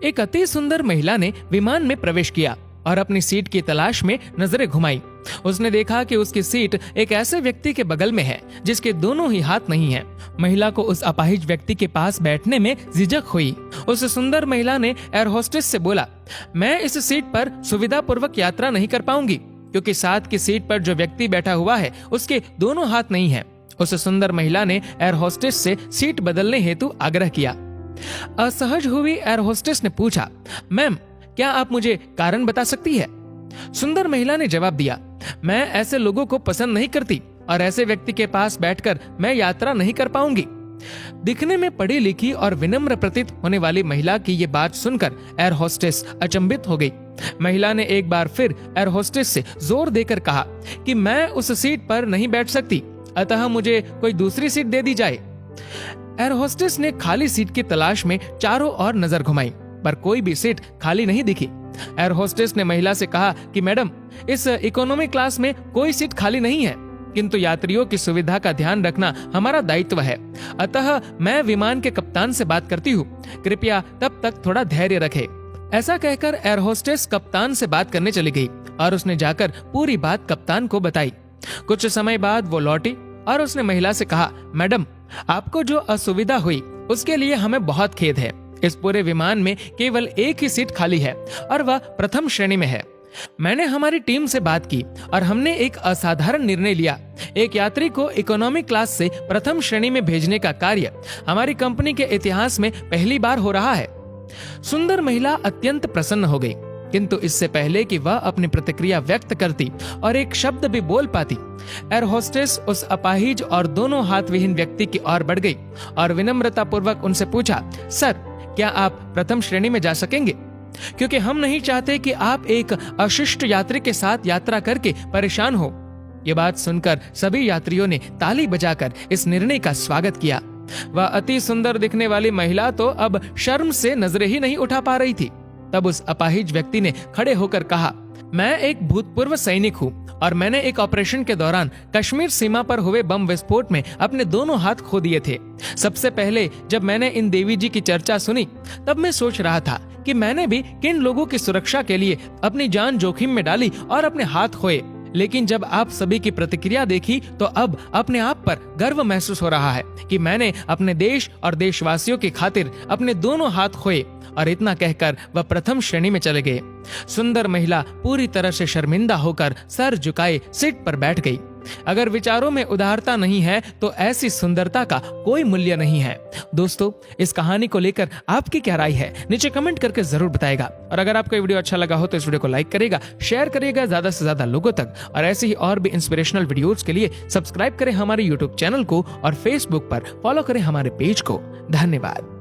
एक अति सुंदर महिला ने विमान में प्रवेश किया और अपनी सीट की तलाश में नजरें घुमाई। उसने देखा कि उसकी सीट एक ऐसे व्यक्ति के बगल में है जिसके दोनों ही हाथ नहीं हैं। महिला को उस अपाहिज व्यक्ति के पास बैठने में झिझक हुई। उस सुंदर महिला ने एयर होस्टेस से बोला, मैं इस सीट पर सुविधा पूर्वक यात्रा नहीं कर पाऊंगी क्योंकि साथ की सीट पर जो व्यक्ति बैठा हुआ है उसके दोनों हाथ नहीं हैं। उस सुंदर महिला ने एयर होस्टेस से सीट बदलने हेतु आग्रह किया। असहज हुई एयर होस्टेस ने पूछा, मैम क्या आप मुझे कारण बता सकती है? सुंदर महिला ने जवाब दिया, मैं ऐसे लोगों को पसंद नहीं करती और ऐसे व्यक्ति के पास बैठकर मैं यात्रा नहीं कर पाऊंगी। दिखने में पढ़ी लिखी और विनम्र प्रतीत होने वाली महिला की ये बात सुनकर एयर होस्टेस अचंभित हो गई। महिला ने एक बार फिर एयर होस्टेस से जोर देकर कहा कि मैं उस सीट पर नहीं बैठ सकती, अतः मुझे कोई दूसरी सीट दे दी जाए। एयर होस्टेस ने खाली सीट की तलाश में चारों ओर नजर घुमाई पर कोई भी सीट खाली नहीं दिखी। एयर होस्टेस ने महिला से कहा कि मैडम, इस इकोनॉमी क्लास में कोई सीट खाली नहीं है, किंतु यात्रियों की सुविधा का ध्यान रखना हमारा दायित्व है, अतः मैं विमान के कप्तान से बात करती हूँ, कृपया तब तक थोड़ा धैर्य रखें। ऐसा कहकर एयर होस्टेस कप्तान से बात करने चली गई और उसने जाकर पूरी बात कप्तान को बताई। कुछ समय बाद वो लौटी और उसने महिला से कहा, मैडम आपको जो असुविधा हुई उसके लिए हमें बहुत खेद है। इस पूरे विमान में केवल एक ही सीट खाली है और वह प्रथम श्रेणी में है। मैंने हमारी टीम से बात की और हमने एक असाधारण निर्णय लिया। एक यात्री को इकोनॉमी क्लास से प्रथम श्रेणी में भेजने का कार्य हमारी कंपनी के इतिहास में पहली बार हो रहा है। सुंदर महिला अत्यंत प्रसन्न हो गई, किंतु इससे पहले कि वह अपनी प्रतिक्रिया व्यक्त करती और एक शब्द भी बोल पाती, एयर होस्टेस उस अपाहिज और दोनों हाथ विहीन व्यक्ति की ओर बढ़ गई और विनम्रता पूर्वक उनसे पूछा, सर क्या आप प्रथम श्रेणी में जा सकेंगे? क्योंकि हम नहीं चाहते कि आप एक अशिष्ट यात्री के साथ यात्रा करके परेशान हो। ये बात सुनकर सभी यात्रियों ने ताली बजाकर इस निर्णय का स्वागत किया। वह अति सुंदर दिखने वाली महिला तो अब शर्म से नजरें ही नहीं उठा पा रही थी। तब उस अपाहिज व्यक्ति ने खड़े होकर कहा, मैं एक भूतपूर्व सैनिक हूँ और मैंने एक ऑपरेशन के दौरान कश्मीर सीमा पर हुए बम विस्फोट में अपने दोनों हाथ खो दिए थे। सबसे पहले जब मैंने इन देवी जी की चर्चा सुनी तब मैं सोच रहा था कि मैंने भी किन लोगों की सुरक्षा के लिए अपनी जान जोखिम में डाली और अपने हाथ खोए, लेकिन जब आप सभी की प्रतिक्रिया देखी तो अब अपने आप पर गर्व महसूस हो रहा है कि मैंने अपने देश और देशवासियों की खातिर अपने दोनों हाथ खोए। और इतना कहकर वह प्रथम श्रेणी में चले गए। सुंदर महिला पूरी तरह से शर्मिंदा होकर सर झुकाए सीट पर बैठ गई। अगर विचारों में उदारता नहीं है तो ऐसी सुंदरता का कोई मूल्य नहीं है। दोस्तों, इस कहानी को लेकर आपकी क्या राय है नीचे कमेंट करके जरूर बताएगा। और अगर आपको ये वीडियो अच्छा लगा हो तो इस वीडियो को लाइक करेगा, शेयर करेगा ज्यादा से ज्यादा लोगों तक। और ऐसे ही और भी इंस्पिरेशनल वीडियोस के लिए सब्सक्राइब करें हमारे यूट्यूब चैनल को और फेसबुक पर फॉलो करें हमारे पेज को। धन्यवाद।